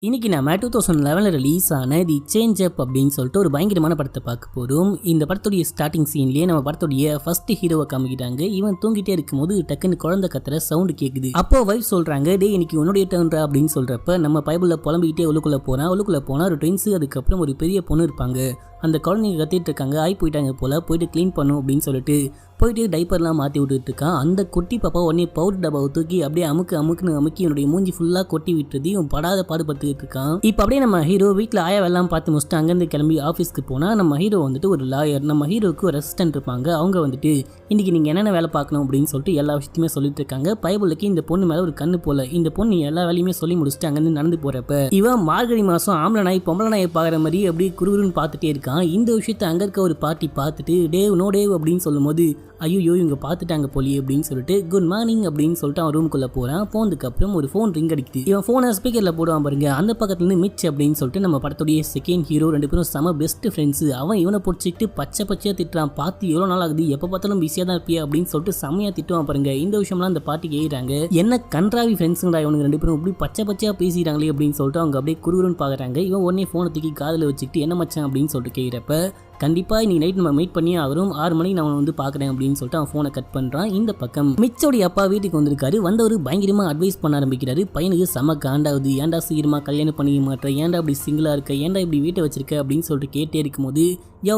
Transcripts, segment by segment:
இன்னைக்கு நம்ம 2011 ரிலீஸ் ஆன தி சேஞ்ச் அப் அப்படின்னு சொல்லிட்டு ஒரு பயங்கரமான படத்தை பார்க்க போகிறோம். இந்த படத்துடைய ஸ்டார்டிங் சீன்லேயே நம்ம படத்துடைய ஃபர்ஸ்ட் ஹீரோவை காமிக்கிறாங்க. இவன் தூங்கிட்டே இருக்கும்போது டக்குன்னு குழந்தை கத்துற சவுண்டு கேட்குது. அப்போ வைஃப் சொல்றாங்க, டே இன்னைக்கு உன்னுடைய டர்ன்ரா அப்படின்னு சொல்றப்ப நம்ம பைபிளில் புலம்பிக்கிட்டே உள்ளுக்குள்ள போனா ஒரு ட்வின்ஸ், அதுக்கப்புறம் ஒரு பெரிய பொண்ணு இருப்பாங்க. அந்த குழந்தைங்க கத்திட்டு இருக்காங்க, ஆய் போயிட்டாங்க போல, போயிட்டு க்ளீன் பண்ணும் அப்படின்னு சொல்லிட்டு போயிட்டு டைப்பர்லாம் மாற்றி விட்டுட்டு இருக்கான். அந்த குட்டி பாப்பா உடனே பவுடர் டப்பாவை தூக்கி அப்படியே அமுக்குன்னு அமுக்கி என்னுடைய மூஞ்சி ஃபுல்லாக கொட்டி விட்டுறது இவன் படாத பாடுபடுத்திட்டு இருக்கான். இப்போ அப்படியே நம்ம ஹீரோ வீட்டில் ஆயாவெல்லாம் பார்த்து முடிச்சுட்டு அங்கேருந்து கிளம்பி ஆஃபீஸ்க்கு போனால் நம்ம ஹீரோ வந்துட்டு ஒரு லாயர், நம்ம ஹீரோவுக்கு ஒரு அசிஸ்டன்ட் இருப்பாங்க. அவங்க வந்துட்டு இன்னைக்கு நீங்கள் என்னென்ன வேலை பார்க்கணும் அப்படின்னு சொல்லிட்டு எல்லா விஷயத்தையுமே சொல்லிட்டு இருக்காங்க. பைபிளுக்கு இந்த பொண்ணு மேலே ஒரு கண்ணு போல, இந்த பொண்ணு எல்லா வேலையுமே சொல்லி முடிச்சுட்டு அங்கேருந்து நடந்து போகிறப்ப இவன் மார்கழி மாதம் ஆம்பளை நாய் பொம்பளை நாயை பார்க்குற மாதிரி அப்படியே குறுகுறுன்னு பார்த்துட்டே இருக்கான். இந்த விஷயத்தை அங்கே இருக்க ஒரு பார்ட்டி பார்த்துட்டு டேவ் நோ டேவ் அப்படின்னு சொல்லும் போது ஐயோ இவங்க பார்த்துட்டாங்க போலி அப்படின்னு சொல்லிட்டு குட் மார்னிங் அப்படின்னு சொல்லிட்டு அவன் ரூமுக்குள்ளே போகிறான். போனதுக்கு அப்புறம் ஒரு ஃபோன் ரிங் அடிக்குது. இவன் ஃபோனை ஸ்பீக்கரில் போடுவான் பாருங்க. அந்த பக்கத்துலேருந்து மிச் அப்படின்னு சொல்லிட்டு நம்ம படத்துடைய செகண்ட் ஹீரோ, ரெண்டு பேரும் செம பெஸ்ட் ஃப்ரெண்ட்ஸ். அவன் இவனை பிடிச்சிக்கிட்டு பச்சையாக திட்டுறான். பார்த்து எவ்வளோ நாள் ஆகுது, எப்போ பார்த்தாலும் பிஸியாக தான் இருப்பியா அப்படின்னு சொல்லிட்டு செம்மையாக திட்டுவான் பாருங்க. இந்த விஷயம்லாம் அந்த பாட்டிக்கு ஏறாங்க. என்ன கன்றாவி ஃப்ரெண்ட்ஸுங்களா இவனுக்கு ரெண்டு பேரும் இப்படி பச்சையாக பேசிடுறாங்களே அப்படின்னு சொல்லிட்டு அவங்க அப்படியே குறுகுறுன்னு பார்க்குறாங்க. இவன் உடனே ஃபோனை தூக்கி காதில் வச்சுக்கிட்டு என்ன மச்சான் அப்படின்னு சொல்லிட்டு கேட்குறப்ப கண்டிப்பாக இன்னைக்கு நைட் நம்ம மீட் பண்ணி வரும், 6 மணிக்கு நான் வந்து பார்க்குறேன் அப்படின்னு சொல்லிட்டு அவன் ஃபோனை கட் பண்ணுறான். இந்த பக்கம் மிச்சோடைய அப்பா வீட்டுக்கு வந்திருக்காரு. வந்தவர் பயங்கரமாக அட்வைஸ் பண்ண ஆரம்பிக்கிறாரு. பையனுக்கு செம காண்டாகுது, ஏன்டா சீக்கிரமாக கல்யாணம் பண்ணிக்க மாட்டேன், ஏன்டா இப்படி சிங்கிளாக இருக்க, ஏன்டா இப்படி வீட்டை வச்சிருக்க அப்படின்னு சொல்லிட்டு கேட்டே இருக்கும்போது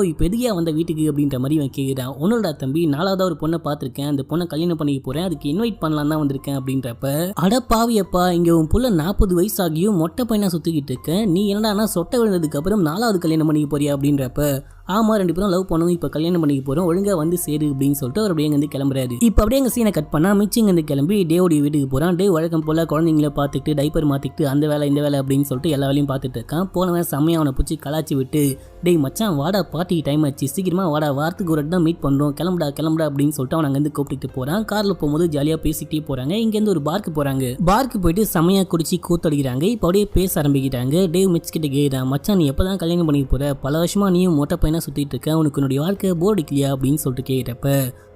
இப்போ எதுக்கே வந்த வீட்டுக்கு அப்படின்ற மாதிரி அவன் கேட்குறான். உன்னோட தம்பி 4வது ஒரு பொண்ணை பார்த்துருக்கேன், அந்த பொண்ணை கல்யாணம் பண்ணிக்க போகிறேன், அதுக்கு இன்வைட் பண்ணலாம் தான் வந்திருக்கேன் அப்படின்றப்ப அட பாவியப்பா, இங்கே உன் புள்ள 40 வயசு ஆகியும் மொட்டை பையனா சுற்றிக்கிட்டு இருக்கேன், நீ என்னடா சொட்டை விழுந்ததுக்கு அப்புறம் 4வது கல்யாணம் பண்ணிக்க போறியா அப்படின்றப்ப ஆமா ரெண்டு பேரும் லவ் பண்ணணும், இப்போ கல்யாணம் பண்ணிக்க போகிறோம், ஒழுங்காக வந்து சேரு அப்படின்னு சொல்லிட்டு அவர் அப்படியே வந்து கிளம்புறாரு. இப்போ அப்படியே எங்கள் சீனை கட் பண்ணால் மிச்சிங் வந்து கிளம்பி டேவோடைய வீட்டுக்கு போகிறான். டே வழக்கம் போல் குழந்தைங்கள பார்த்துக்கிட்டு டைப்பர் மாற்றிக்கிட்டு அந்த வேலை இந்த வேலை அப்படின்னு சொல்லிட்டு எல்லா வேலையும் பார்த்துட்டு இருக்கான். போனவன் செம்மையாக அவனை பிடிச்சி கலாச்சி விட்டு டேய் மச்சான் வாடா, பார்ட்டிக்கு டைம் ஆச்சு, சீக்கிரமாக வாடா, வாரத்துக்கு ஒரு தான் மீட் பண்ணுறோம், கிளம்புடா அப்படின்னு சொல்லிட்டு அவன் அங்கேருந்து கூப்பிட்டு போகிறான். காரில் போகும்போது ஜாலியாக பேசிக்கிட்டே போகிறாங்க. இங்கேருந்து ஒரு பார்க்கு போகிறாங்க. பார்க்கு போயிட்டு செம்மையாக குடிச்சு கூத்தடிக்கிறாங்க. இப்போ அப்படியே பேச ஆரம்பிக்கிறாங்க. டேவ் மிச் கிட்ட கேட்குறான், மச்சான் நீ எப்போ தான் கல்யாணம் பண்ணிக்க போகிற, பல வருஷமாக நீயும் மொட்டை பையனா சுற்றிட்டு இருக்க, உனக்கு உன்னுடைய வாழ்க்கை போர் அடிக்கலையா அப்படின்னு சொல்லிட்டு கேட்குறப்ப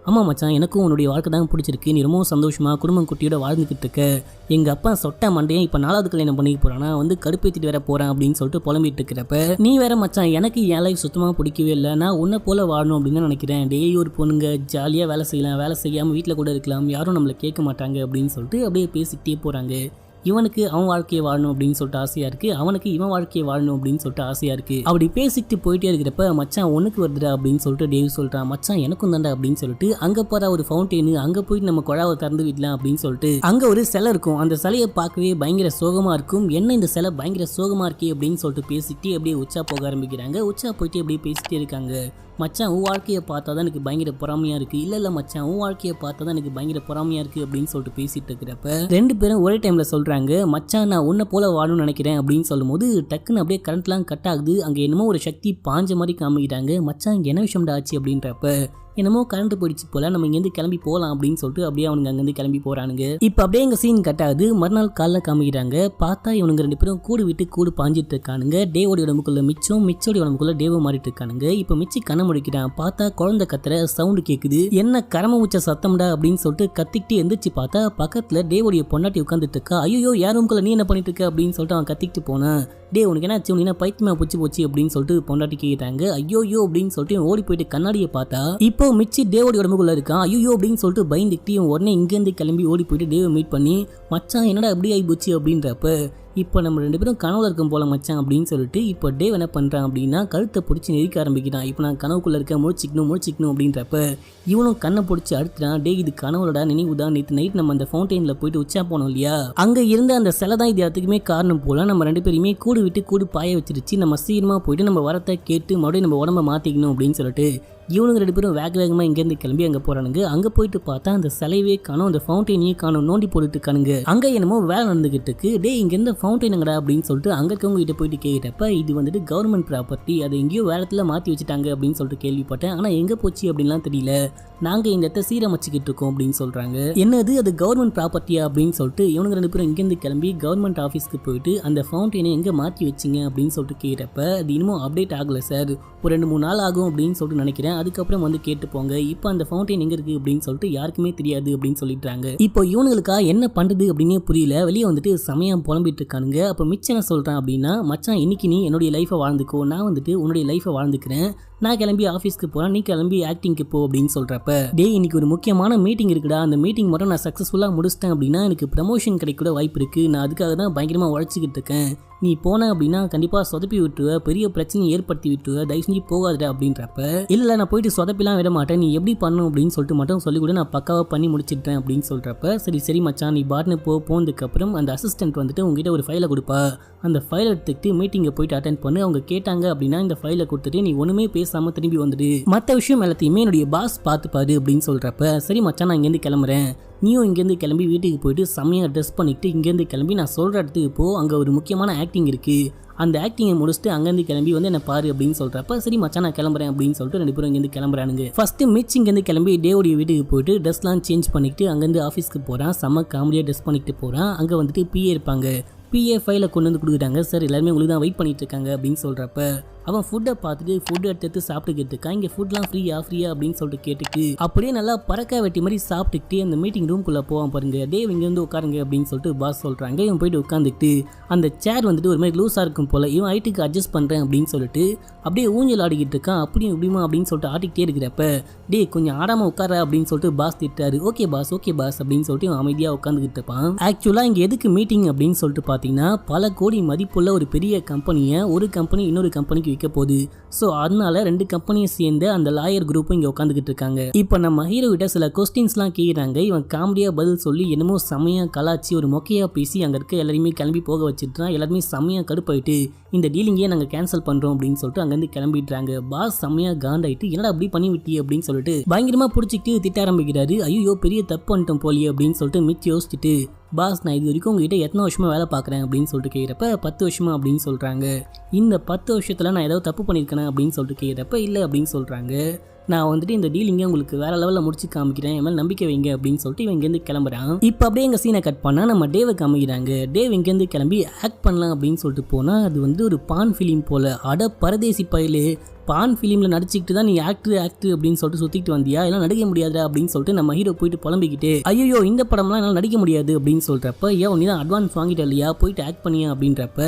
ஆமா மச்சான் எனக்கும் உன்னுடைய வாழ்க்கை தான் பிடிச்சிருக்கு, நீ ரொம்ப சந்தோஷமா குடும்பம் குட்டியோட வாழ்ந்துக்கிட்டு இருக்க, எங்கள் அப்பா சொட்ட மண்டையை இப்போ 4வது கல்யாணம் பண்ணிக்க போகிறானா, வந்து கடுப்பேற்றிட்டு வேற போகிறேன் அப்படின்னு சொல்லிட்டு புலம்பிட்டு இருக்கிறப்ப நீ வேற மச்சான் எனக்கு என் லைஃப் சுத்தமாக பிடிக்கவே இல்லை, நான் உன்னை போல வாழணும் அப்படின்னு நினைக்கிறேன், டெய்லி ஒரு பொண்ணுங்க ஜாலியாக வேலை செய்யலாம், வேலை செய்யாமல் வீட்டில் கூட இருக்கலாம், யாரும் நம்மளை கேட்க மாட்டாங்க அப்படின்னு சொல்லிட்டு அப்படியே பேசிக்கிட்டே போகிறாங்க. இவனுக்கு அவன் வாழ்க்கையை வாழணும் அப்படின்னு சொல்லிட்டு ஆசையா இருக்கு, அவனுக்கு இவன் வாழ்க்கையை வாழணும் அப்படின்னு சொல்லிட்டு ஆசையா இருக்கு. அப்படி பேசிக்கிட்டு போயிட்டே இருக்கிறப்ப மச்சான் ஒண்ணுக்கு வருதுடா அப்படின்னு சொல்லிட்டு டேவ் சொல்றான். மச்சான் எனக்கும் தாண்டா அப்படின்னு சொல்லிட்டு அங்க போற ஒரு ஃபவுண்டெயின், அங்க போயிட்டு நம்ம குழாவை திறந்து விடலாம் அப்படின்னு சொல்லிட்டு அங்க ஒரு சிலை இருக்கும். அந்த சிலையை பார்க்கவே பயங்கர சோகமா இருக்கும். என்ன இந்த சிலை பயங்கர சோகமா இருக்கே அப்படின்னு சொல்லிட்டு பேசிட்டு அப்படியே உச்சா போக ஆரம்பிக்கிறாங்க. உச்சா போயிட்டு அப்படியே பேசிட்டே இருக்காங்க. மச்சான் உன் வாழ்க்கையை பார்த்தா தான் எனக்கு பயங்கர பொறாமையாக இருக்குது, இல்லை மச்சான் உன் வாழ்க்கையை பார்த்தா தான் எனக்கு பயங்கர பொறாமையாக இருக்குது அப்படின்னு சொல்லிட்டு பேசிட்டு இருக்கிறப்ப ரெண்டு பேரும் ஒரே டைமில் சொல்கிறாங்க, மச்சான் நான் உன்னை போல வாழணும்னு நினைக்கிறேன் அப்படின்னு சொல்லும்போது டக்குன்னு அப்படியே கரண்ட்லாம் கட் ஆகுது. அங்கே என்னமோ ஒரு சக்தி பாஞ்ச மாதிரி காமிக்கிறாங்க. மச்சான் இங்கே என்ன விஷயம்டா ஆச்சு அப்படின்றப்ப என்னமோ கரண்ட் போயிடுச்சு போல, நம்ம இங்கேருந்து கிளம்பி போகலாம் அப்படின்னு சொல்லிட்டு அப்படியே அவனுங்க அங்கேருந்து கிளம்பி போகிறானுங்க. இப்போ அப்படியே எங்கள் சீன் கட் ஆகுது. மறுநாள் காலைல காமிக்கிறாங்க. பார்த்தா இவனுங்க ரெண்டு பேரும் கூடு விட்டு கூடு பாஞ்சிட்டு இருக்கானுங்க. டேவோட உடம்புக்குள்ள மிச்சோடைய உடம்புக்குள்ள டேவோ மாறிட்டு இருக்கானுங்க. இப்போ மிச்சி கண்ண முடிக்கிறான். பார்த்தா குழந்தை கத்துற சவுண்டு கேட்குது. என்ன கரம உச்ச சத்தம்டா அப்படின்னு சொல்லிட்டு கத்திக்கிட்டு எந்திரிச்சு பார்த்தா பக்கத்தில் டேவோடைய பொண்டாட்டி உட்காந்துட்டு இருக்கா. ஐயோ யார் ரூம்குள்ள நீ என்ன பண்ணிட்டு இருக்க அப்படின்னு சொல்லிட்டு அவன் கத்திக்கிட்டு போனான். டே உனக்கு என்ன ஆச்சு, உனக்கு என்ன பைத்தியமா போச்சு அப்படின்னு சொல்லிட்டு பொண்டாட்டி கேட்டாங்க. ஐயோ அப்படின்னு சொல்லிட்டு ஓடி போயிட்டு கண்ணாடியை பார்த்தா இப்போ மிச்சி டேவோட உடம்புக்குள்ள இருக்கான். ஐயோ அப்படின்னு சொல்லிட்டு பயந்துக்கிட்டு உடனே இங்கேருந்து கிளம்பி ஓடி போயிட்டு டேவை மீட் பண்ணி மச்சான் என்னடா எப்படி ஆகி போச்சு அப்படின்றப்ப இப்போ நம்ம ரெண்டு பேரும் கனவுல இருக்கும் போல மச்சான் அப்படின்னு சொல்லிட்டு இப்போ டேவ் என்ன பண்ணுறான் அப்படின்னா கழுத்தை பிடிச்சி நெரிக்க ஆரம்பிக்கிறான். இப்போ நான் கனவுக்குள்ளே இருக்க முழிச்சிக்கணும் அப்படின்றப்ப இவனும் கண்ணை பிடிச்சி அடுத்துட்டான். டே இது கனவுலடா நினைவுதான், நேற்று நைட் நம்ம அந்த ஃபவுண்டெயினில் போயிட்டு உச்சா போனோம் இல்லையா, அங்கே இருந்த அந்த சிலை தான் இது எல்லாத்துக்குமே காரணம் போல, நம்ம ரெண்டு பேருமே கூடு விட்டு கூடு பாய வச்சிருச்சு, நம்ம சீக்கிரமாக போயிட்டு நம்ம வரத்தை கேட்டு மறுபடியும் நம்ம உடம்ப மாற்றிக்கணும் அப்படின்னு சொல்லிட்டு இவனுங்க ரெண்டு பேரும் வேகமாக இங்கேருந்து கிளம்பி அங்கே போகிறானுங்க. அங்கே போயிட்டு பார்த்தா அந்த சிலையவே காணும், அந்த ஃபவுண்டெயினையே காணும், நோண்டி போட்டுட்டு இருக்கானுங்க. அங்கே என்னமோ வேலை நடந்துகிட்டு இருக்கு. டே இங்கே இருந்த ஃபவுண்டெயினுங்கடா அப்படின்னு சொல்லிட்டு அங்கே இருக்கவங்க கிட்ட போயிட்டு கேட்குறப்ப இது வந்துட்டு கவர்மெண்ட் ப்ராப்பர்ட்டி, அதை எங்கேயோ வேற இடத்துல மாற்றி வச்சுட்டாங்க அப்படின்னு சொல்லிட்டு கேள்விப்பட்டேன், ஆனால் எங்கே போச்சு அப்படின்லாம் தெரியல, நாங்கள் இந்த இடத்த சீரமைச்சிக்கிட்டு இருக்கோம் அப்படின்னு சொல்கிறாங்க. என்னது அது கவர்மெண்ட் ப்ராப்பர்ட்டியா அப்படின்னு சொல்லிட்டு இவனுங்க ரெண்டு பேரும் இங்கேருந்து கிளம்பி கவர்மெண்ட் ஆஃபீஸ்க்கு போயிட்டு அந்த ஃபவுண்டெயினை எங்கே மாற்றி வச்சிங்க அப்படின்னு சொல்லிட்டு கேட்குறப்ப அது இன்னமும் அப்டேட் ஆகலை சார், ஒரு 2-3 நாள் ஆகும் அப்படின்னு சொல்லிட்டு நினைக்கிறேன், அதுக்கப்புறம் வந்து கேட்டு போங்க, இப்போ அந்த ஃபவுண்டைன் எங்க இருக்கு அப்படின்னு சொல்லிட்டு யாருக்குமே தெரியாது அப்படின்னு சொல்லிட்டாங்க. இப்போ இவனுங்களுக்கா என்ன பண்றது அப்படின்னே புரியல, வெளியே வந்துட்டு சமயம் புலம்பிட்டு இருக்கானுங்க. அப்போ மிச்சம் என்ன சொல்றான் அப்படின்னா, மச்சான் இன்னைக்கு நீ என்னுடைய லைஃபை வாழ்ந்துக்கோ, நான் வந்துட்டு உன்னுடைய லைஃபை வாழ்ந்துக்கிறேன், நான் கிளம்பி ஆஃபீஸ்க்கு போகிறேன், நீ கிளம்பி ஆக்டிங்க்கு போ அப்படின்னு சொல்கிறப்ப, டே இன்னைக்கு ஒரு முக்கியமான மீட்டிங் இருக்குடா, அந்த மீட்டிங் மட்டும் நான் சக்ஸஸ்ஃபுல்லாக முடிச்சிட்டேன் அப்படின்னா எனக்கு ப்ரமோஷன் கிடைக்கூட வாய்ப்பு இருக்குது, நான் அதுக்காக தான் பயங்கரமாக உழைச்சிக்கிட்டு இருக்கேன், நீ போன அப்படின்னா கண்டிப்பாக சொதப்பி விட்டுருவ, பெரிய பிரச்சனையை ஏற்படுத்தி விட்டுருவ, தயவு செஞ்சு போகாதுடா அப்படின்றப்ப, இல்லை நான் போயிட்டு சொதப்பிலாம் விட மாட்டேன், நீ எப்படி பண்ணணும் அப்படின்னு சொல்லிட்டு மட்டும் சொல்லி கூட நான் பக்காவாக பண்ணி முடிச்சிட்டேன் அப்படின்னு சொல்கிறப்ப, சரி சரி மச்சான் நீ பாட்னு போனதுக்கப்புறம் அந்த அசிஸ்டன்ட் வந்துட்டு உங்ககிட்ட ஒரு ஃபைலை கொடுப்பா, அந்த ஃபைலை எடுத்துக்கிட்டு மீட்டிங்கை போயிட்டு அட்டென்ட் பண்ணு, அவங்க கேட்டாங்க அப்படின்னா இந்த ஃபைலை கொடுத்துட்டு நீ ஒன்றுமே பேசாமல் திரும்பி வந்துடு, மற்ற விஷயம் எல்லாத்தையுமே என்னுடைய பாஸ் பார்த்துப்பாரு அப்படின்னு சொல்கிறப்ப, சரி மச்சான் நான் இங்கேருந்து கிளம்புறேன், நீயும் இங்கேருந்து கிளம்பி வீட்டுக்கு போயிட்டு செம்மையாக ட்ரெஸ் பண்ணிக்கிட்டு இங்கேருந்து கிளம்பி நான் சொல்கிற இடத்துக்கு போ, அங்கே ஒரு முக்கியமான ஆக்டிங் இருக்குது, அந்த ஆக்டிங்கை முடிச்சுட்டு அங்கேருந்து கிளம்பி வந்து என்ன பாரு அப்படின்னு சொல்கிறப்ப, சரி மச்சான் நான் கிளம்புறேன் அப்படின்னு சொல்லிட்டு 2 பேரும் இங்கேருந்து கிளம்புறானுங்க. ஃபஸ்ட்டு மிச் இங்கேருந்து கிளம்பி டேவோடைய வீட்டுக்கு போயிட்டு ட்ரெஸ்லாம் சேஞ்ச் பண்ணிக்கிட்டு அங்கேருந்து ஆஃபீஸ்க்கு போகிறான், செம்ம காமெடியாக ட்ரெஸ் பண்ணிக்கிட்டு போகிறான். அங்கே வந்துட்டு பிஏ இருப்பாங்க, பிஏ ஃபைலை கொண்டு வந்து கொடுக்குறாங்க, சார் எல்லாருமே உங்களுக்கு தான் வெயிட் பண்ணிட்டு இருக்காங்க அப்படின்னு சொல்கிறப்ப, அவன் ஃபுட்டை பார்த்துட்டு ஃபுட் எடுத்து சாப்பிட்டுக்கிட்டு இருக்கான். இங்கே ஃபுட்லாம் ஃப்ரீயா அப்படின்னு சொல்லிட்டு கேட்டுட்டு அப்படியே நல்லா பறக்க வெட்டி மாதிரி சாப்பிட்டுக்கிட்டு அந்த மீட்டிங் ரூம்குள்ளே போவான் பாருங்க. டேவ் இங்கே வந்து உட்காருங்க அப்படின்னு சொல்லிட்டு பாஸ் சொல்கிறாங்க. இவன் போயிட்டு உட்காந்துக்கிட்டு அந்த சேர் வந்துட்டு ஒரு மாதிரி லூஸாக இருக்கும் போல், இவன் ஹைட்டுக்கு அட்ஜஸ்ட் பண்ணுறேன் அப்படின்னு சொல்லிட்டு அப்படியே ஊஞ்சல் ஆடிக்கிட்டு இருக்கான். அப்படியும் இப்படிமா அப்படின்னு சொல்லிட்டு ஆடிக்கிட்டே இருக்கிறப்ப, டே கொஞ்சம் ஆடாமல் உட்கார அப்படின்னு சொல்லிட்டு பாஸ் திட்டாரு. ஓகே பாஸ் அப்படின்னு சொல்லிட்டு இவன் அமைதியாக உட்காந்துக்கிட்டு இருப்பான். ஆக்சுவலாக இங்கே எதுக்கு மீட்டிங் அப்படின்னு சொல்லிட்டு பார்த்தீங்கன்னா, பல கோடி மதிப்புள்ள ஒரு பெரிய கம்பெனியை ஒரு கம்பெனி இன்னொரு கம்பெனிக்கு விற்க போகுது. ஸோ அதனால 2 கம்பெனியை சேர்ந்து அந்த லாயர் குரூப்பும் இங்கே உட்காந்துக்கிட்டு இருக்காங்க. இப்போ நம்ம ஹீரோ கிட்ட சில கொஸ்டின்ஸ்லாம் கேட்குறாங்க. இவன் காமெடியாக பதில் சொல்லி என்னமோ செம்மையாக கலாச்சி ஒரு மொக்கையாக பேசி அங்கே இருக்க எல்லாருமே கிளம்பி போக வச்சுட்டுறான். எல்லாருமே செம்மையாக கடுப்பாயிட்டு இந்த டீலிங்கே நாங்கள் கேன்சல் பண்ணுறோம் அப்படின்னு சொல்லிட்டு அங்கேருந்து கிளம்பிடுறாங்க. பாஸ் செம்மையாக காண்டாயிட்டு என்னடா அப்படி பண்ணி விட்டி அப்படின்னு சொல்லிட்டு பயங்கரமாக பிடிச்சிக்கிட்டு திட்ட ஆரம்பிக்கிறாரு. ஐயோ பெரிய தப்பு பண்ணிட்டோம் போலியே அப்படின்னு சொல்லிட்டு மிச்சம் யோசிச்சுட்டு, பாஸ் நான் இது வரைக்கும் உங்ககிட்ட எத்தனை வருஷமாக வேலை பார்க்குறேன் அப்படின்னு சொல்லிட்டு கேட்குறப்ப 10 வருஷமா அப்படின்னு சொல்கிறாங்க. இந்த 10 வருஷத்தில் நான் ஏதாவது தப்பு பண்ணியிருக்கேன் அப்படின்னு சொல்லிட்டு கேட்குறப்ப இல்லை அப்படின்னு சொல்கிறாங்க. நான் வந்துட்டு இந்த டீலிங்கை உங்களுக்கு வேற லெவலில் முடிச்சு காமிக்கிறேன், என் மேலே நம்பிக்கை வைங்க அப்படின்னு சொல்லிட்டு இவன் இங்கேருந்து கிளம்புறான். இப்போ அப்படியே எங்கள் சீனை கட் பண்ணால் நம்ம டேவை காமிக்கிறாங்க. டேவ் இங்கேருந்து கிளம்பி ஆக்ட் பண்ணலாம் அப்படின்னு சொல்லிட்டு போனால் அது வந்து ஒரு பான் ஃபிலிம் போல். அட பரதேசி பயிலு, பான் ஃபிலிமில் நடிச்சிக்கிட்டு தான் நீ ஆக்டர் அப்படின்னு சொல்லிட்டு சுற்றிட்டு வந்தியா, எல்லாம் நடிக்க முடியாதா அப்படின்னு சொல்லிட்டு நம்ம ஹீரோ போயிட்டு புலம்பிக்கிட்டு, ஐயோ இந்த படம்லாம் என்னால் நடிக்க முடியாது அப்படின்னு சொல்கிறப்ப, நீ தான் அட்வான்ஸ் வாங்கிட்ட இல்லையா, போயிட்டு ஆக்ட் பண்ணியா அப்படின்றப்ப,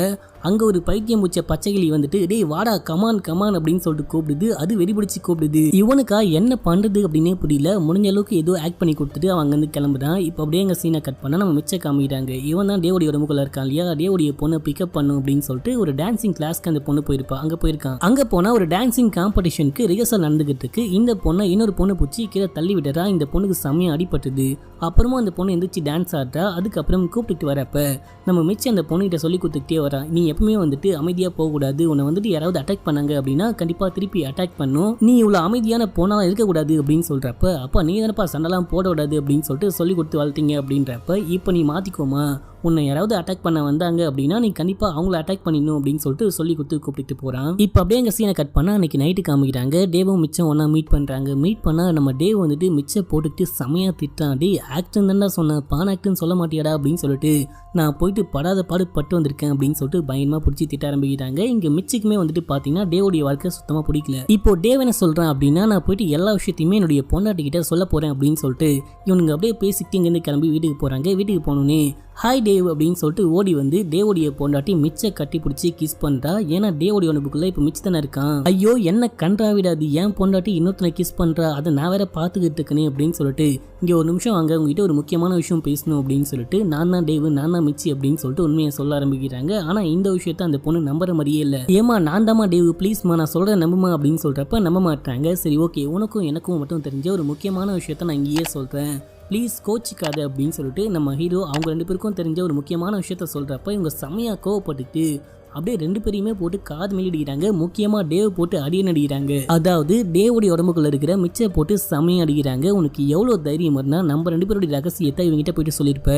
அங்கே ஒரு பைத்தியம் முடிச்ச பச்சைக்கிளி வந்துட்டு டேய் வாடா கமான் அப்படின்னு சொல்லிட்டு கூப்பிடுது. அது வெறிபிடிச்சு கூப்பிடுது. இவனுக்கா என்ன பண்ணுறது அப்படின்னே புரியல. முடிஞ்ச அளவுக்கு ஏதோ ஆக்ட் பண்ணி கொடுத்துட்டு அவன் அங்கேருந்து கிளம்புறான். இப்போ அப்படியே எங்கள் சீனை கட் பண்ணால் நம்ம மிச்சம் காமிக்கிறாங்க. இவன் தான் டேவோடைய உடம்புக்குள்ள இருக்கான் இல்லையா, டேவோடைய பொண்ணை பிக்கப் பண்ணும் அப்படின்னு சொல்லிட்டு ஒரு டான்சிங் கிளாஸ்க்கு அந்த பொண்ணு போயிருப்பா. அங்கே போயிருக்கான். அங்கே போனால் ஒரு டான்சிங் காம்படிஷனுக்கு ரிஹர்சல் நடந்துகிட்டு இருக்கு. இந்த பொண்ணை இன்னொரு பொண்ணு பிடிச்சி கீழே தள்ளி விடுறா. இந்த பொண்ணுக்கு செம்மையாக அடிபட்டுது. அப்புறமா அந்த பொண்ணு எந்திரிச்சு டான்ஸ் ஆடுறா. அதுக்கப்புறம் கூப்பிட்டு வரப்ப நம்ம மிச்சம் அந்த பொண்ணுகிட்ட சொல்லி கொடுத்துக்கிட்டே வரா, நீ எப்பவுமே வந்துட்டு அமைதியாக போகக்கூடாது, உன்னை வந்துட்டு யாராவது அட்டாக் பண்ணாங்க அப்படின்னா கண்டிப்பாக திருப்பி அட்டாக் பண்ணும், நீ இவ்வளோ அமைதியான போனாலும் இருக்கக்கூடாது அப்படின்னு சொல்கிறப்ப, அப்போ நீ தானப்பா சண்டைலாம் போட விடாது அப்படின்னு சொல்லிட்டு சொல்லி கொடுத்து வளர்த்தீங்க அப்படின்றப்ப, இப்போ நீ மாற்றிக்கோமா, உன்னை யாராவது அட்டாக் பண்ண வந்தாங்க அப்படின்னா நீ கண்டிப்பாக அவங்கள அட்டாக் பண்ணிடணும் அப்படின்னு சொல்லிட்டு சொல்லி கொடுத்து கூப்பிட்டு போகிறான். இப்போ அப்படியே எங்கள் சீனை கட் பண்ணால் அன்றைக்கி நைட்டு காமிக்கிறாங்க. டேவும் மிச்சம் ஒன்றா மீட் பண்ணுறாங்க. மீட் பண்ணால் நம்ம டேவ் வந்துட்டு மிச்சம் போட்டுக்கிட்டு செமையாக திட்டான். டே ஆக்டர் தான்டா சொன்னேன், பான் ஆக்டர்னு சொல்ல மாட்டியாடா அப்படின்னு சொல்லிட்டு, நான் போயிட்டு படாத பாடு பட்டு வந்திருக்கேன் அப்படின்னு சொல்லிட்டு பயங்கரமாக பிடிச்சி திட்ட ஆரம்பிக்கிறாங்க. இங்கே மிச்சுக்குமே வந்துட்டு பார்த்தீங்கன்னா டேவோடைய வாழ்க்கை சுத்தமாக பிடிக்கல. இப்போ டேவ் என்ன சொல்கிறான் அப்படின்னா, நான் போயிட்டு எல்லா விஷயத்தையுமே என்னுடைய பொண்டாட்டிக்கிட்ட சொல்ல போகிறேன் அப்படின்னு சொல்லிட்டு இவனுங்க அப்படியே பேசிக்கிட்டு இங்கேருந்து கிளம்பி வீட்டுக்கு போகிறாங்க. வீட்டுக்கு போனோன்னே ஹாய் டேவ் அப்படின்னு சொல்லிட்டு ஓடி வந்து டேவோடைய பொண்டாட்டி மிச்ச கட்டி பிடிச்சி கிஸ் பண்ணுறா. ஏன்னா டேவோடைய உடம்புக்குள்ள இப்போ மிச்ச தானே இருக்கான். ஐயோ என்ன கன்றா விடாது, ஏன் பொண்டாட்டி இன்னொருத்தனை கிஸ் பண்ணுறா, அதை நான் வேற பார்த்துக்கிட்டு இருக்கேனே அப்படின்னு சொல்லிட்டு, இங்கே ஒரு நிமிஷம் வாங்க உங்ககிட்ட ஒரு முக்கியமான விஷயம் பேசணும் அப்படின்னு சொல்லிட்டு, நான் தான் டேவ் நான் தான் மிச்சி அப்படின்னு சொல்லிட்டு உண்மையை சொல்ல ஆரம்பிக்கிறாங்க. ஆனால் இந்த விஷயத்த அந்த பொண்ணு நம்புற மாதிரியே இல்லை. ஏமா நான் தாமா டேவ் ப்ளீஸ்மா நான் சொல்கிறேன் நம்புமா அப்படின்னு சொல்கிறப்ப நம்ப மாட்டாங்க. சரி ஓகே, உனக்கும் எனக்கும் மட்டும் தெரிஞ்ச ஒரு முக்கியமான விஷயத்த நான் இங்கேயே சொல்கிறேன், ப்ளீஸ் கோச்சிக்காத அப்படின்னு சொல்லிட்டு நம்ம ஹீரோ அவங்க 2 பேருக்கும் தெரிஞ்ச ஒரு முக்கியமான விஷயத்த சொல்கிறப்ப இவங்க செம்மையாக கோவப்பட்டுட்டு அப்படியே 2 பேரையுமே போட்டு காது மேலே அடிக்கிறாங்க. முக்கியமாக டேவ் போட்டு அடியன் அடிக்கிறாங்க. அதாவது டேவுடைய உடம்புக்குள்ள இருக்கிற மிச்சை போட்டு செமையாக அடிக்கிறாங்க. உனக்கு எவ்வளோ தைரியம் இருந்தால் நம்ம 2 பேருடைய ரகசியத்தை இவங்ககிட்ட போயிட்டு சொல்லியிருப்ப,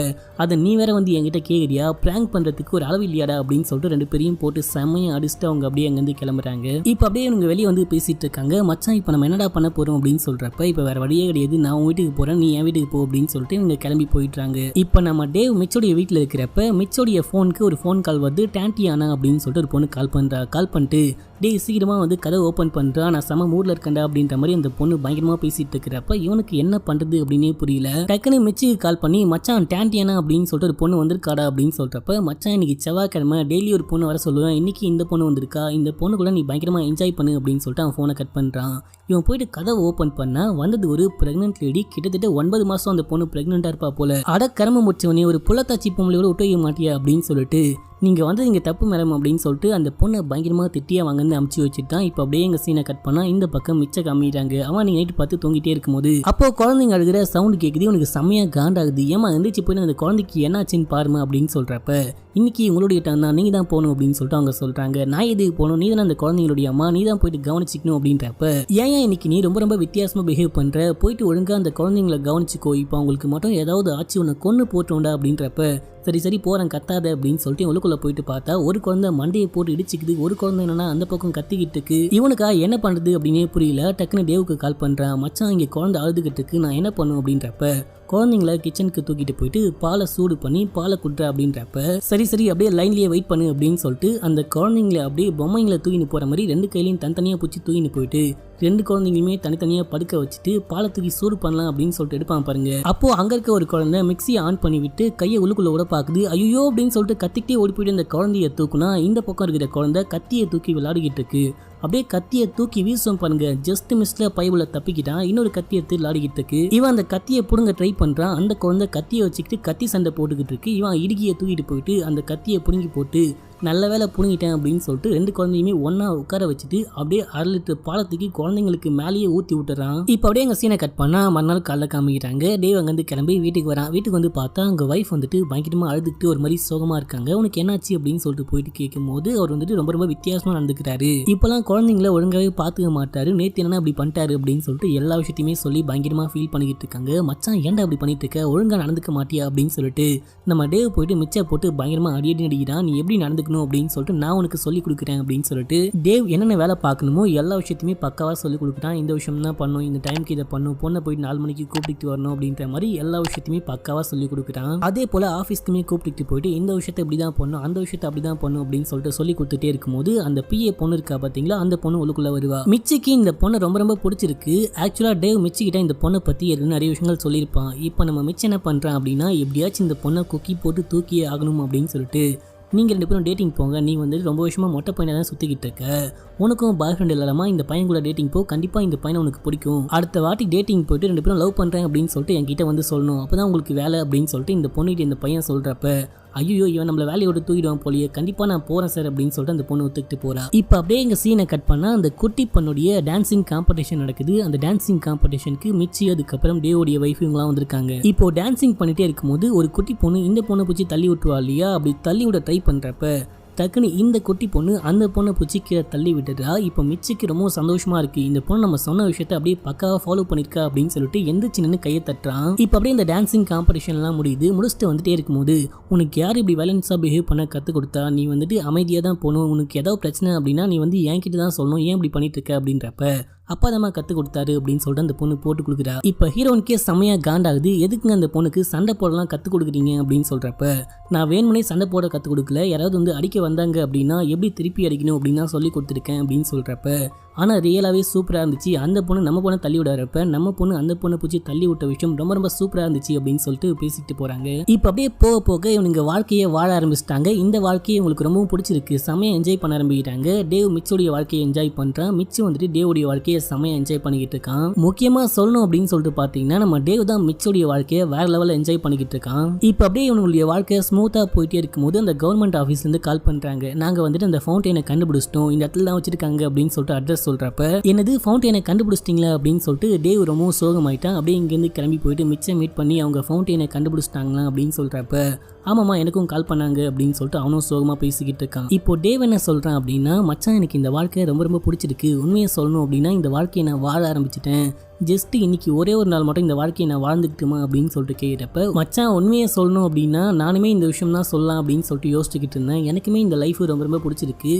அதை நீ வேற வந்து என்கிட்ட கேட்குறியா, பிராங்க் பண்ணுறதுக்கு ஒரு அளவு இல்லையாடா அப்படின்னு சொல்லிட்டு 2 பேரையும் போட்டு செமையாக அடிச்சுட்டு அவங்க அப்படியே அங்கேருந்து கிளம்புறாங்க. இப்போ அப்படியே இவங்க வெளியே வந்து பேசிட்டு இருக்காங்க. மச்சான் இப்போ நம்ம என்னடா பண்ண போகிறோம் அப்படின்னு சொல்கிறப்ப, இப்போ வேற வழியே கிடையாது, நான் உன் வீட்டுக்கு போகிறேன், நீ என் வீட்டுக்கு போ அப்படின்னு சொல்லிட்டு இவங்க கிளம்பி போயிட்டாங்க. இப்போ நம்ம டேவ் மிச்சோடைய வீட்டில் இருக்கிறப்ப மிச்சோடைய ஃபோனுக்கு ஒரு ஃபோன் கால் வருது. டான்டியானா அப்படின்னு சொல்லிட்டு ஒரு பொண்ணு கால் பண்ணுறா. கால் பண்ணிட்டு டேய் சீக்கிரமா வந்து கதை ஓப்பன் பண்றா, நான் செம மூட்ல இருக்கேன்டா அப்படின்ற மாதிரி அந்த பொண்ணு பயங்கரமா பேசிட்டு இருக்கிறப்ப இவனுக்கு என்ன பண்றது அப்படின்னே புரியல. டக்குன்னு மிச்சிக்கு கால் பண்ணி மச்சான் டாண்டியானா அப்படின்னு சொல்லிட்டு ஒரு பொண்ணு வந்திருக்காடா அப்படின்னு சொல்றப்ப மச்சான் இன்னைக்கு செவ்வாய்க்கிழமை டெய்லி ஒரு பொண்ணு வர சொல்லுவேன், இன்னைக்கு இந்த பொண்ணு வந்திருக்கா, இந்த பொண்ணு கூட நீ பயங்கரமா என்ஜாய் பண்ணு அப்படின்னு சொல்லிட்டு அவன் போனை கட் பண்றான். இவன் போயிட்டு கதை ஓப்பன் பண்ணா வந்தது ஒரு பிரெக்னென்ட் லேடி. கிட்டத்தட்ட 9 மாசம் அந்த பொண்ணு பிரெக்னெண்டா இருப்பா போல. அட கரம முடிச்சவனே, ஒரு புள்ளத்தாச்சி பொம்பளையோட விட்டு வைக்க மாட்டியா அப்படின்னு சொல்லிட்டு நீங்கள் வந்து இங்கே தப்பு மேடம் அப்படின்னு சொல்லிட்டு அந்த பொண்ணை பயங்கரமாக திட்டியாக வாங்கன்னு அமுச்சு வச்சுட்டான். இப்போ அப்படியே எங்கள் சீனை கட் பண்ணால் இந்த பக்கம் மிச்சம் கம்மிட்டாங்க. அவன் நீங்கள் நைட்டு பார்த்து தூங்கிட்டே இருக்கும்போது அப்போ குழந்தைங்க அழுகிற சவுண்டு கேட்குது. உனக்கு செம்மையாக காண்டாகுது. ஏமா எந்திரிச்சு போய் அந்த குழந்தைக்கு என்னாச்சுன்னு பாருமா அப்படின்னு சொல்கிறப்ப இன்னைக்கு உங்களுடைய டைம் தான், நீங்கள் தான் போகணும் அப்படின்னு சொல்லிட்டு அவங்க சொல்கிறாங்க. நான் எதுக்கு போகணும், நீ தானே அந்த குழந்தைங்களுடைய அம்மா, நீ தான் போயிட்டு கவனிச்சிக்கணும் அப்படின்றப்ப ஏன் இன்னைக்கு நீ ரொம்ப ரொம்ப வித்தியாசமாக பிஹேவ் பண்ணுற, போயிட்டு ஒழுங்காக அந்த குழந்தைங்களை கவனிச்சிக்கோ, இப்போ அவங்களுக்கு மட்டும் ஏதாவது ஆச்சு உன்னை கொன்று போட்டோண்டா அப்படின்றப்ப சரி சரி போகிறேன் கத்தாத அப்படின்னு சொல்லிட்டு உள்ளுக்குள்ளே போயிட்டு பார்த்தா ஒரு குழந்தை மண்டையை போட்டு இடிச்சிக்குது. ஒரு குழந்தை என்னன்னா அந்த பக்கம் கத்திக்கிட்டு இருக்கு. இவனுக்கா என்ன பண்ணுறது அப்படின்னே புரியல. டக்குன்னு டேவுக்கு கால் பண்ணுறான். மச்சான் இங்கே குழந்தை அழுதுகிட்டு இருக்கு, நான் என்ன பண்ணும் அப்படின்றப்ப குழந்தைங்கள கிச்சனுக்கு தூக்கிட்டு போயிட்டு பாலை சூடு பண்ணி பாலை குடுற அப்படின்றப்ப சரி சரி அப்படியே லைன்லயே வெயிட் பண்ணு அப்படின்னு சொல்லிட்டு அந்த குழந்தைங்களை அப்படியே பொம்மைங்களை தூக்கின்னு போற மாதிரி 2 கையிலையும் தனித்தனியா பிடிச்சி தூக்கின்னு போயிட்டு 2 குழந்தைங்களுமே தனித்தனியா படுக்க வச்சுட்டு பாலை தூக்கி சூடு பண்ணலாம் அப்படின்னு சொல்லிட்டு எடுப்பான் பாருங்க. அப்போ அங்க இருக்க ஒரு குழந்தை மிக்சியை ஆன் பண்ணி விட்டு கையை உள்ளுக்குள்ள கூட பாக்குது. ஐயோ அப்படின்னு சொல்லிட்டு கத்திக்கிட்டே ஓடி போயிட்டு அந்த குழந்தைய தூக்குனா இந்த பக்கம் இருக்கிற குழந்தை கத்தியை தூக்கி விளையாடிக்கிட்டு இருக்கு. அப்படியே கத்தியை தூக்கி வீசும் பாருங்க. ஜஸ்ட் மிஸ்ல பைபிள தப்பிக்கிட்டான். இன்னொரு கத்தியை எடுத்து விளையாடிக்கிட்டு இருக்கு. இவன் அந்த கத்தியை புடுங்க ட்ரை பண்றான். அந்த குழந்தை கத்தியை வச்சுக்கிட்டு கத்தி சண்டை போட்டுக்கிட்டு இருக்கு. இவன் இடுக்கியை தூக்கிட்டு போயிட்டு அந்த கத்தியை புடுங்கி போட்டு நல்ல வேலை புடுங்கிட்டேன் அப்படின்னு சொல்லிட்டு 2 குழந்தையுமே ஒன்னா உட்கார வச்சுட்டு அப்படியே 1/2 லிட்டர் பாலத்துக்கு குழந்தைங்களுக்கு மேலேயே ஊற்றி விட்டுறான். இப்போ அப்படியே எங்கள் சீனை கட் பண்ணா மறுநாள் காலைல காமிக்கிறாங்க. டேவ் அங்கேருந்து கிளம்பி வீட்டுக்கு வரான். வீட்டுக்கு வந்து பார்த்தா அங்கே ஒய்ஃப் வந்துட்டு பயங்கரமாக அழுதுகிட்டு ஒரு மாதிரி சோகமாக இருக்காங்க. உனக்கு என்னாச்சு அப்படின்னு சொல்லிட்டு போயிட்டு கேட்கும் போது அவர் வந்துட்டு ரொம்ப ரொம்ப வித்தியாசமாக நடந்துக்கிறாரு. இப்போலாம் குழந்தைங்கள ஒழுங்காவே பார்த்துக்க மாட்டாரு, நேற்று என்ன அப்படி பண்ணிட்டாரு அப்படின்னு சொல்லிட்டு எல்லா விஷயத்தையுமே சொல்லி பயங்கரமாக ஃபீல் பண்ணிக்கிட்டு இருக்காங்க. மச்சான் ஏன்டா அப்படி பண்ணிட்டு இருக்க, ஒழுங்காக நடந்துக்க மாட்டியா அப்படின்னு சொல்லிட்டு நம்ம டேவ் போயிட்டு மிச்சை போட்டு பயங்கரமாக அடி அடிக்கிறான். நீ எப்படி நடந்துக்கணும் அப்படின்னு சொல்லிட்டு நான் உனக்கு சொல்லி கொடுக்குறேன் அப்படின்னு சொல்லிட்டு டேவ் என்னென்ன வேலை பார்க்கணுமோ எல்லா விஷயத்தையுமே பக்காவா சொல்லி கொடுக்குறான். இந்த விஷயம் தான் பண்ணும், இந்த டைமுக்கு இதை பண்ணும், பொண்ணை போயிட்டு 4 மணிக்கு கூப்பிட்டு வரணும் அப்படின்ற மாதிரி எல்லா விஷயத்தையுமே பக்காவா சொல்லி கொடுக்குறான். அதே போல ஆஃபீஸ்க்குமே கூப்பிட்டு போயிட்டு இந்த விஷயத்தை இப்படிதான் பண்ணும், அந்த விஷயத்தை அப்படிதான் பண்ணும் அப்படின்னு சொல்லிட்டு சொல்லி கொடுத்துட்டே இருக்கும்போது அந்த பிஏ பொண்ணு இருக்கா பாத்தீங்களா, அந்த பொண்ணு உள்ளுக்குள்ள வருவா. மிச்சிக்கு இந்த பொண்ணை ரொம்ப ரொம்ப பிடிச்சிருக்கு. ஆக்சுவலா டேவ் மிச்சி கிட்ட இந்த பொண்ணை பத்தி நிறைய விஷயங்கள் சொல்லியிருப்பான். இப்போ நம்ம மிச்சி என்ன பண்றான் அப்படின்னா எப்படியாச்சும் இந்த பொண்ணை குக்கி போட்டு தூக்கியே ஆகணும் அப்படின்னு சொல்லிட்டு நீங்கள் 2 பேரும் டேட்டிங் போங்க, நீ வந்து ரொம்ப வருஷமாக மொட்டை பையனை தான் சுற்றிக்கிட்டு இருக்க, உனக்கும் பாய் ஃப்ரெண்ட் இல்லாமல் இந்த பையன் கூட டேட்டிங் போ, கண்டிப்பாக இந்த பையனை உனக்கு பிடிக்கும், அடுத்த வாட்டி டேட்டிங் போயிட்டு 2 பேரும் லவ் பண்ணுறேன் அப்படின்னு சொல்லிட்டு என்கிட்ட வந்து சொல்லணும், அப்போ தான் உங்களுக்கு வேலை அப்படின்னு சொல்லிட்டு இந்த பொண்ணுகிட்ட இந்த பையன் சொல்கிறப்ப ஐயோ இவன் நம்மள வேலையோட தூக்கிடுவான் போலியே, கண்டிப்பாக நான் போகிறேன் சார் அப்படின்னு சொல்லிட்டு அந்த பொண்ணு ஒத்துக்கிட்டு போகிறா. இப்போ அப்படியே எங்கள் சீனை கட் பண்ணால் அந்த குட்டி பொண்ணுடைய டான்சிங் காம்படிஷன் நடக்குது. அந்த டான்சிங் காம்படிஷனுக்கு மிச்சி அதுக்கப்புறம் டேவோடைய வைஃப் இவங்களாம் வந்திருக்காங்க. இப்போ டான்சிங் பண்ணிட்டே இருக்கும்போது ஒரு குட்டி பொண்ணு இந்த பொண்ணை பிடிச்சி தள்ளி விட்டுருவா இல்லையா, அப்படி தள்ளி விட ட்ரை பண்ணுறப்ப டக்குன்னு இந்த குட்டி பொண்ணு அந்த பொண்ணை பிடிச்சி கீழே தள்ளி விட்டுட்டா. இப்போ மிச்சிக்கு ரொம்ப சந்தோஷமா இருக்கு, இந்த பொண்ணு நம்ம சொன்ன விஷயத்த அப்படியே பக்காவா ஃபாலோ பண்ணிருக்கா அப்படின்னு சொல்லிட்டு எந்திரிச்சு நின்று கையை தட்டுறான். இப்போ அப்படியே இந்த டான்சிங் காம்படிஷன்லாம் முடிச்சுட்டு வந்துட்டே இருக்கும்போது உனக்கு யார் இப்படி வேலன்ஸாக பிஹேவ் பண்ண கற்றுக் கொடுத்தா, நீ வந்துட்டு அமைதியாக தான் போகணும், உனக்கு ஏதாவது பிரச்சனை அப்படின்னா நீ வந்து என்கிட்ட தான் சொல்லணும், ஏன் இப்படி பண்ணிட்டு இருக்க அப்படின்றப்ப அப்பா தான் கற்றுக் கொடுத்தாரு அப்படின்னு சொல்லிட்டு அந்த பொண்ணு போட்டு கொடுக்குறா. இப்போ ஹீரோனுக்கே செம்மையா காண்டாகுது. எதுக்குங்க அந்த பொண்ணுக்கு சண்டை போடலாம் கற்றுக் கொடுக்குறீங்க அப்படின்னு சொல்கிறப்ப நான் வேணுமனே சண்டை போட கற்றுக் கொடுக்கல, யாராவது வந்து அடிக்க வந்தாங்க அப்படின்னா எப்படி திருப்பி அடிக்கணும் அப்படின்னு சொல்லி கொடுத்துருக்கேன் அப்படின்னு சொல்கிறப்ப ஆனால் ரியலாகவே சூப்பராக இருந்துச்சு. அந்த பொண்ணு நம்ம பொண்ணை தள்ளி விடாதப்ப நம்ம பொண்ணு அந்த பொண்ணை பிடிச்சி தள்ளி விட்ட விஷயம் ரொம்ப ரொம்ப சூப்பராக இருந்துச்சு அப்படின்னு சொல்லிட்டு பேசிட்டு போகிறாங்க. இப்போ அப்படியே போக போக இவனுங்க வாழ்க்கையை வாழ ஆரம்பிச்சிட்டாங்க. இந்த வாழ்க்கையை உங்களுக்கு ரொம்பவும் பிடிச்சிருக்கு, செமையாக என்ஜாய் பண்ண ஆரம்பிக்கிட்டாங்க. டேவ் மிச்சோடைய வாழ்க்கையை என்ஜாய் பண்ணுறான், மிச்சி வந்துட்டு டேவுடைய வாழ்க்கையை செமையாக என்ஜாய் பண்ணிக்கிட்டு இருக்கான். முக்கியமாக சொல்லணும் அப்படின்னு சொல்லிட்டு பார்த்தீங்கன்னா நம்ம டேவ் தான் மிச்சோடைய வாழ்க்கையை வேற லெவலில் என்ஜாய் பண்ணிக்கிட்டு இருக்கான். இப்போ அப்படியே இவனுடைய வாழ்க்கையை ஸ்மூத்தாக போயிட்டே இருக்கும்போது அந்த கவர்மெண்ட் ஆஃபீஸ்லேருந்து கால் பண்ணுறாங்க. நாங்கள் வந்துட்டு அந்த ஃபவுண்டைனை கண்டுபிடிச்சிட்டோம், இந்த இடத்துல தான் வச்சிருக்காங்க அப்படின்னு சொல்லிட்டு அட்ரஸ் சொல்றப்ப என்னது ஃபவுண்டைனை கண்டுபிடிச்சிட்டீங்களா அப்படின்னு சொல்லிட்டு டேவ் ரொம்ப சோகமாயிட்டான். அப்படியே இங்கேருந்து கிளம்பி போயிட்டு மிச்சம் மீட் பண்ணி அவங்க ஃபவுண்டைனை கண்டுபிடிச்சிட்டாங்களா அப்படின்னு சொல்றப்ப ஆமாம்மா எனக்கும் கால் பண்ணாங்க அப்படின்னு சொல்லிட்டு அவனும் சோகமாக பேசிக்கிட்டு இருக்கான். இப்போ டேவ் என்ன சொல்கிறான் அப்படின்னா மச்சான் எனக்கு இந்த வாழ்க்கையை ரொம்ப ரொம்ப பிடிச்சிருக்கு, உண்மையை சொல்லணும் அப்படின்னா இந்த வாழ்க்கையை நான் வாழ ஆரம்பிச்சிட்டேன், ஜஸ்ட் இன்னைக்கு ஒரே ஒரு நாள் மட்டும் இந்த வாழ்க்கையை நான் வாழ்ந்துக்கிட்டுமா அப்படின்னு சொல்லிட்டு கேட்குறப்ப மச்சான் உண்மையை சொல்லணும் அப்படின்னா நானுமே இந்த விஷயம் தான் சொல்லலாம் அப்படின்னு சொல்லிட்டு யோசிச்சுக்கிட்டு இருந்தேன். எனக்குமே இந்த லைஃப் ரொம்ப ரொம்ப பிடிச்சிருக்கு.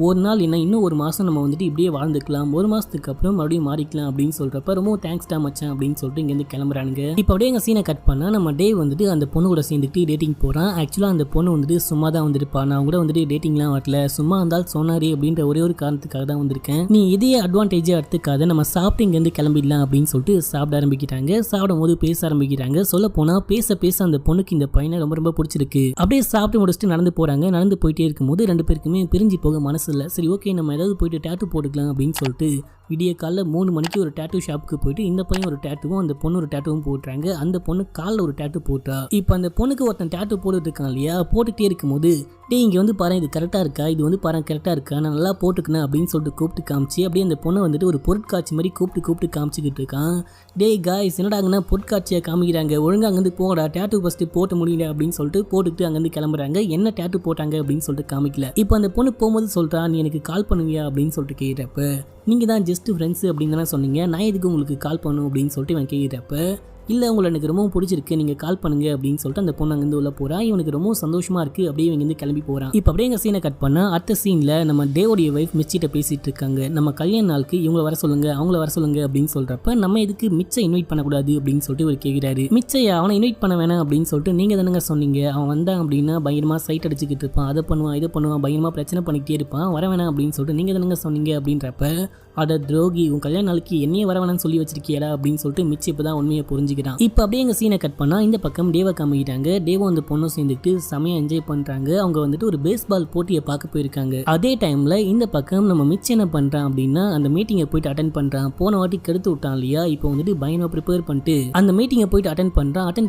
ஒரு நாள் என்ன இன்னும் ஒரு மாதம் நம்ம வந்துட்டு இப்படியே வாழ்ந்துக்கலாம், ஒரு மாதத்துக்கு அப்புறம் மறுபடியும் மாறிக்கலாம் அப்படின்னு சொல்கிறப்ப ரொம்ப தேங்க்ஸ்டா மச்சான் அப்படின்னு சொல்லிட்டு இங்கேருந்து கிளம்புறானுங்க. இப்போ அப்படியே எங்கள் சீனை கட் பண்ணால் நம்ம டே வந்துட்டு அந்த பொண்ணு கூட சேர்ந்துட்டு டேட்டிங் போகிறான். ஆக்சுவலாக அந்த பொண்ணு வந்துட்டு சும்மா தான் வந்துருப்பா, நான் கூட வந்துட்டு டேட்டிங்லாம் வரல, சும்மா இருந்தாலும் சொன்னாரே அப்படின்ற ஒரே ஒரு காரணத்துக்காக தான் வந்திருக்கேன், நீ இதையே அட்வான்டேஜாக எடுத்துக்காத, நம்ம சாப்பிட்டு இங்கேருந்து கிளம்பிடலாம் அப்படின்னு சொல்லிட்டு சாப்பிட ஆரம்பிக்கிறாங்க. சாப்பிடும் போது பேச ஆரம்பிக்கிறாங்க. சொல்ல போனால் பேச பேச அந்த பொண்ணுக்கு இந்த பையனை ரொம்ப ரொம்ப பிடிச்சிருக்கு. அப்படியே சாப்பிட்டு முடிச்சுட்டு நடந்து போகிறாங்க. நடந்து போயிட்டே இருக்கும்போது ரெண்டு பேருக்குமே பிரிஞ்சு போக மனசு இல்லை. சரி ஓகே நம்ம ஏதாவது போயிட்டு டேட்டு போட்டுக்கலாம் அப்படின்னு சொல்லிட்டு விடிய காலைல 3 மணிக்கு ஒரு டேட்டூ ஷாப்புக்கு போயிட்டு இந்த பையன் ஒரு டேட்டுவும் அந்த பொண்ணு ஒரு டேட்டுவும் போட்டுறாங்க. அந்த பொண்ணு காலில் ஒரு டேட்டு போட்டா. இப்போ அந்த பொண்ணுக்கு ஒருத்தன் டேட்டு போட்டுட்டு இருக்கான் இல்லையா, போட்டுகிட்டே இருக்கும்போது டே இங்கே வந்து பாரு இது கரெக்டாக இருக்கா, இது வந்து பாரு கரெக்டாக இருக்கா, நான் நல்லா போட்டுக்கணும் அப்படின்னு சொல்லிட்டு கூப்பிட்டு காமிச்சு அப்படியே அந்த பொண்ணை வந்துட்டு ஒரு பொருட்காட்சி மாதிரி கூப்பிட்டு காமிச்சிக்கிட்டு இருக்கான். டே காய்ஸ் என்னடாங்கன்னா பொருட்காட்சியாக காமிக்கிறாங்க, ஒழுங்காக அங்கேருந்து போங்கடா, டேட்டு ஃபஸ்ட்டு போட்டு முடியல அப்படின்னு சொல்லிட்டு போட்டுக்கிட்டு அங்கேருந்து கிளம்புறாங்க. என்ன டேட்டு போட்டாங்க அப்படின்னு சொல்லிட்டு காமிக்கல. இப்போ அந்த பொண்ணு போகும்போது சொல்கிறா நீ எனக்கு கால் பண்ணுவியா அப்படின்னு சொல்லிட்டு கேட்குறப்ப நீங்கள் தான் ஜஸ்ட் ஃப்ரெண்ட்ஸு அப்படின்னு தானே சொன்னீங்க, நான் எதுக்கு உங்களுக்கு கால் பண்ணும் அப்படின்னு சொல்லிட்டு இவன் கேட்குறப்ப இல்லை உங்களை எனக்கு ரொம்பவும் பிடிச்சிருக்கு நீங்கள் கால் பண்ணுங்க அப்படின்னு சொல்லிட்டு அந்த பொண்ணு அங்கேருந்து உள்ள போகிறான். இவனுக்கு ரொம்ப சந்தோஷமாக இருக்குது. அப்படியே இங்கேருந்து கிளம்பி போகிறான். இப்போ அப்படியே எங்கள் சீனை கட் பண்ணால் அடுத்த சீனில் நம்ம டேவோடைய வைஃப் மிச்சிட்ட பேசிகிட்டு இருக்காங்க. நம்ம கல்யாண நாளுக்கு இவங்களை வர சொல்லுங்க அவங்கள வர சொல்லுங்க அப்படின்னு சொல்கிறப்ப நம்ம எதுக்கு மிச்சை இன்வைட் பண்ணக்கூடாது அப்படின்னு சொல்லிட்டு இவர் கேட்குறாரு. மிச்சையா அவனை இன்வைட் பண்ண வேணாம் அப்படின்னு சொல்லிட்டு நீங்கள் தானங்க சொன்னீங்க, அவன் வந்தான் அப்படின்னா பயங்கரமாக சைட் அடிச்சுக்கிட்டு இருப்பான், அதை பண்ணுவான் இதை பண்ணுவான், பயங்கரமாக பிரச்சனை பண்ணிக்கிட்டே இருப்பான், வர வேணாம் அப்படின்னு சொல்லிட்டு நீங்கள் தானங்க சொன்னீங்க அப்படின்றப்ப அட துரோகி உன் கல்யாண நாளைக்கு என்னையே வர வேணாம்னு சொல்லி வச்சிருக்கியடா அப்படின்னு சொல்லிட்டு மிச்சி இப்போ தான் உண்மையை புரிஞ்சுக்கிறான். இப்போ அப்படியே எங்கள் சீனை கட் பண்ணால் இந்த பக்கம் டேவை காமிக்கிட்டாங்க. டேவும் அந்த பொண்ணும் சேர்ந்துக்கிட்டு செமையாக என்ஜாய் பண்ணுறாங்க. அவங்க வந்துட்டு ஒரு பேஸ்பால் போட்டியை பார்க்க போயிருக்காங்க. அதே டைமில் இந்த பக்கம் நம்ம மிச்சி என்ன பண்ணுறான் அப்படின்னா அந்த மீட்டிங்கை போயிட்டு அட்டென்ட் பண்ணுறான். போன வாட்டி கெடுத்து விட்டான் இல்லையா, இப்போ வந்துட்டு பயங்கரமாக ப்ரிப்பேர் பண்ணிட்டு அந்த மீட்டிங்கை போயிட்டு அட்டென்ட்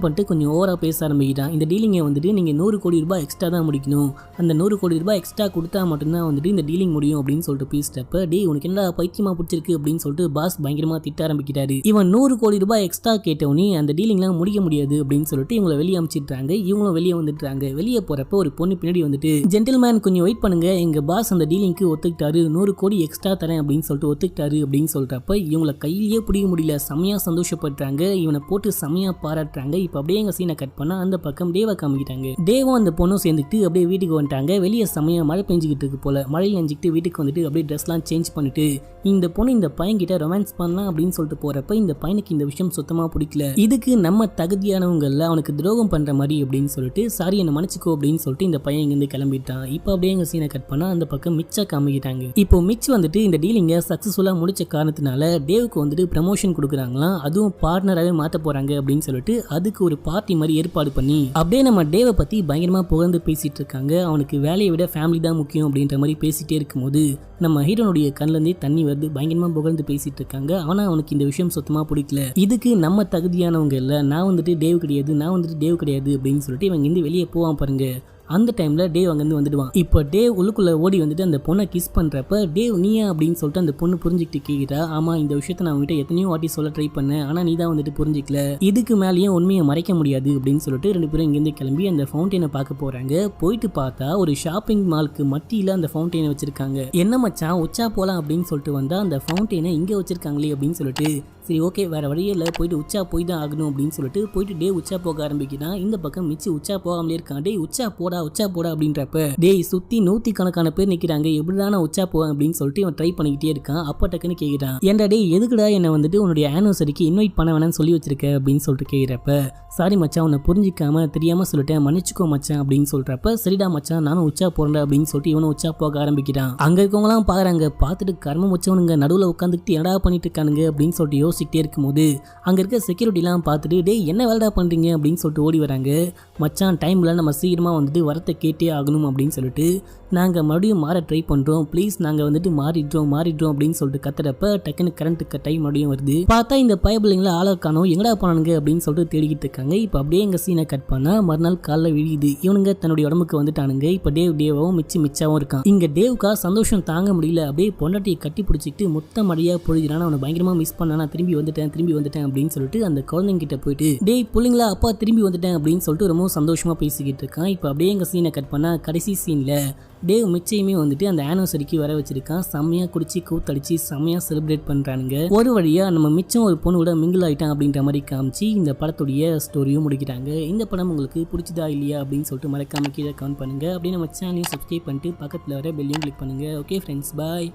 பண்ணிட்டு கொஞ்சம் ஓவராக பேச ஆரம்பிக்கிறான். இந்த டீலிங்கை வந்துட்டு நீங்கள் 100 கோடி ரூபாய் எக்ஸ்ட்ரா தான் முடிக்கணும், அந்த 100 கோடி ரூபாய் எக்ஸ்ட்ரா கொடுத்தா மட்டும்தான் வந்துட்டு இந்த டீலிங் முடியும் அப்படின்னு சொல்லிட்டு பேசிட்டப்ப டே உனக்கு என்ன பைத்தியமா பிடிச்சிருக்கு அப்படின்னு சொல்லிட்டு பாஸ் பயங்கரமா திட்ட ஆரம்பிக்கிறாரு. இவன் 100 கோடி ரூபாய் எக்ஸ்ட்ரா கேட்டவனே அந்த டீலிங்லாம் முடிக்க முடியாது அப்படின்னு சொல்லிட்டு இவங்களை வெளியே அனுப்பிச்சிட்டாங்க. இவங்களும் வெளியே வந்துட்டாங்க. வெளியே போறப்ப ஒரு பொண்ணு பின்னாடி வந்துட்டு ஜென்டில்மேன் கொஞ்சம் வெயிட் பண்ணுங்க, எங்க பாஸ் அந்த டீலிங்க்கு ஒத்துக்கிட்டாரு, 100 கோடி எக்ஸ்ட்ரா தரேன் அப்படின்னு சொல்லிட்டு ஒத்துக்கிட்டாரு அப்படின்னு சொல்றப்ப இவங்களை கையிலேயே பிடிக்க முடியல, செமையா சந்தோஷப்படுறாங்க, இவனை போட்டு செமையா பாராட்டுறாங்க. இப்போ அப்படியே எங்க சீனை கட் பண்ணா அந்த பக்கம் டேவை காமிக்கிட்டாங்க. டேவும் அந்த பொண்ணும் சேர்ந்துட்டு அப்படியே வீட்டுக்கு வந்துட்டாங்க. வெளியே செமையா மழை பெஞ்சுக்கிட்டு இருக்கு போல, மழையில் நெஞ்சிக்கிட்டு வீட்டுக்கு வந்துட்டு அப்படியே ட்ரெஸ்லாம் சேஞ்ச் பண்ணிட்டு இந்த பொண்ணு இந்த பையன்கிட்ட ரொமான்ஸ் பண்ணலாம் அப்படின்னு சொல்லிட்டு போறப்ப இந்த பையனுக்கு இந்த விஷயம் சுத்தமா பிடிக்கல. இதுக்கு நம்ம தகுதியானவங்கல்ல அவனுக்கு துரோகம் பண்ற மாதிரி அப்படின்னு சொல்லிட்டு சாரி என்ன மன்னிச்சுக்கோ அப்படின்னு சொல்லிட்டு இந்த பையன் இங்கிருந்து கிளம்பிட்டான். இப்போ அப்படியே எங்க சீனை கட் பண்ணா அந்த பக்கம் மிச்சா காமிக்கிட்டாங்க. இப்போ மிச் வந்துட்டு இந்த டீலிங்கை சக்சஸ்ஃபுல்லா முடிச்ச காரணத்தினால டேவுக்கு வந்துட்டு ப்ரமோஷன் கொடுக்குறாங்களாம், அதுவும் பார்ட்னராகவே மாற்ற போறாங்க அப்படின்னு சொல்லிட்டு அதுக்கு ஒரு பார்ட்டி மாதிரி ஏற்பாடு பண்ணி அப்படியே நம்ம டேவை பத்தி பயங்கரமா புகழ்ந்து பேசிட்டு இருக்காங்க. அவனுக்கு வேலையை விட ஃபேமிலி தான் முக்கியம் அப்படின்ற மாதிரி பேசிட்டே இருக்கும்போது நம்ம ஹீரோனுடைய கண்ணிலேருந்தே தண்ணி வருது. பயங்கரமா புகழ்ந்து பேசிட்டு இருக்காங்க. ஆனா அவனுக்கு இந்த விஷயம் சுத்தமா பிடிக்கல. இதுக்கு நம்ம தகுதியானவங்க இல்ல, நான் வந்துட்டு டேவ் கிடையாது அப்படின்னு சொல்லிட்டு இவங்க இருந்து வெளியே போவான் பாருங்க. அந்த டைம்ல டேவ் அங்கேருந்து வந்துடுவான். இப்போ டேவ் உள்ளுக்குள்ள ஓடி வந்துட்டு அந்த பொண்ணை கிஸ் பண்றப்ப டேவ் நீயா அப்படின்னு சொல்லிட்டு அந்த பொண்ணு புரிஞ்சுக்கிட்டு கேட்கிறா. ஆமா இந்த விஷயத்த நான் உங்ககிட்ட எத்தனையோ வாட்டி சொல்ல ட்ரை பண்ணேன், ஆனா நீ தான் வந்துட்டு புரிஞ்சிக்கல, இதுக்கு மேலேயும் உண்மையை மறைக்க முடியாது அப்படின்னு சொல்லிட்டு ரெண்டு பேரும் இங்கேருந்து கிளம்பி அந்த ஃபவுண்டெயினை பார்க்க போறாங்க. போயிட்டு பார்த்தா ஒரு ஷாப்பிங் மாலுக்கு மத்தியில அந்த ஃபவுண்டெயினை வச்சிருக்காங்க. என்ன மச்சான் உச்சா போலாம் அப்படின்னு சொல்லிட்டு வந்தா அந்த ஃபவுண்டெயினை இங்கே வச்சிருக்காங்களே அப்படின்னு சொல்லிட்டு சரி ஓகே வேற வழியே இல்லை, போயிட்டு உச்சா போய் தான் ஆகணும் அப்படின்னு சொல்லிட்டு போயிட்டு டே உச்சா போக ஆரம்பிக்கிறான். இந்த பக்கம் மிச்சி உச்சா போகாமலே இருக்கான். டே உச்சா போடா அப்படின்றப்ப டேய் சுத்தி 100கணக்கான பேர் நிக்கிறாங்க, எப்படிதான் உச்சா போவேன் அப்படின்னு சொல்லிட்டு இவன் ட்ரை பண்ணிக்கிட்டே இருக்கான். அப்ப டக்குன்னு கேட்கிறான், ஏன்டா டே எதுக்குடா என்ன வந்துட்டு உன்னுடைய ஆனிவர்சரிக்கு இன்வைட் பண்ண வேணாம்னு சொல்லி வச்சிருக்க அப்படின்னு சொல்லிட்டு கேட்கிறப்ப சாரி மச்சான் உன்னை புரிஞ்சிக்காம தெரியாம சொல்லிட்டேன், மன்னிச்சுக்கோ மச்சான் அப்படின்னு சொல்றப்ப சரிடா மச்சான் நானும் உச்சா போறேன் அப்படின்னு சொல்லிட்டு இவனும் உச்சா போக ஆரம்பிக்கிறான். அங்க இருக்கவங்களாம் பாக்குறாங்க, பார்த்துட்டு கர்மம் வச்சவனுங்க நடுவில் உட்காந்துக்கிட்டு என்னடா பண்ணிட்டு இருக்கானுங்க அப்படின்னு சொல்லிட்டு யோசிச்சுட்டே இருக்கும்போது அங்க இருக்க செக்யூரிட்டிலாம் பார்த்துட்டு டே என்ன வேலைடா பண்றீங்க அப்படின்னு சொல்லிட்டு ஓடி வராங்க. மச்சான் டைம்ல நம்ம சீக்கிரமா வந்துட்டு வரத்தை கேட்டே ஆகணும் அப்படின்னு சொல்லிட்டு நாங்கள் மறுபடியும் மாற ட்ரை பண்ணுறோம், ப்ளீஸ் நாங்கள் வந்துட்டு மாறிடுறோம் அப்படின்னு சொல்லிட்டு கத்துறப்ப டக்குன்னு கரண்ட் கட் ஆகி மறுபடியும் வருது. பார்த்தா இந்த பயபிள்ளைங்கள ஆளக்கானோம் எங்கடா போனானுங்க அப்படின்னு சொல்லிட்டு தேடிக்கிட்டு இருக்காங்க. இப்போ அப்படியே எங்கள் சீனை கட் பண்ணால் மறுநாள் காலைல விழியுது. இவனுங்க தன்னுடைய உடம்புக்கு வந்துட்டானுங்க. இப்போ டேவாவும் மிச்சாவும் இருக்கான். இங்கே டேவுக்கா சந்தோஷம் தாங்க முடியல, அப்படியே பொண்டாட்டியை கட்டி பிடிச்சிக்கிட்டு மொத்த மடியாக பொழுகிறான். அவனை பயங்கரமாக மிஸ் பண்ணானா திரும்பி திரும்பி வந்துட்டேன் அப்படின்னு சொல்லிட்டு அந்த குழந்தைங்க கிட்ட போயிட்டு டேய் புள்ளைங்களா அப்பா திரும்பி வந்துட்டேன் அப்படின்னு சொல்லிட்டு ரொம்ப சந்தோஷமா பேசிக்கிட்டு இருக்கான். இப்போ அப்படியே எங்க சீனை கட் பண்ணா கடைசி சீன்ல டேவ் மிச்சையுமே வந்துட்டு அந்த ஆனிவர்சரிக்கு வர வச்சிருக்கான். செம்மையா குடிச்சு கூத்தடிச்சு செம்மையா செலிப்ரேட் பண்றானுங்க. ஒரு வழியா நம்ம மிச்சம் ஒரு பொண்ணு கூட மிங்கிள் ஆயிட்டான் அப்படின்ற மாதிரி காமிச்சு இந்த படத்துடைய ஸ்டோரியும் முடிக்கிறாங்க. இந்த படம் உங்களுக்கு பிடிச்சதா இல்லையா அப்படின்னு சொல்லிட்டு மறக்காம கீழே கமெண்ட் பண்ணுங்க. அப்படியே நம்ம சேனலையும் சப்ஸ்கிரைப் பண்ணிட்டு பக்கத்தில் வர பெல்லையும் கிளிக் பண்ணுங்க. ஓகே ஃப்ரெண்ட்ஸ், பாய்.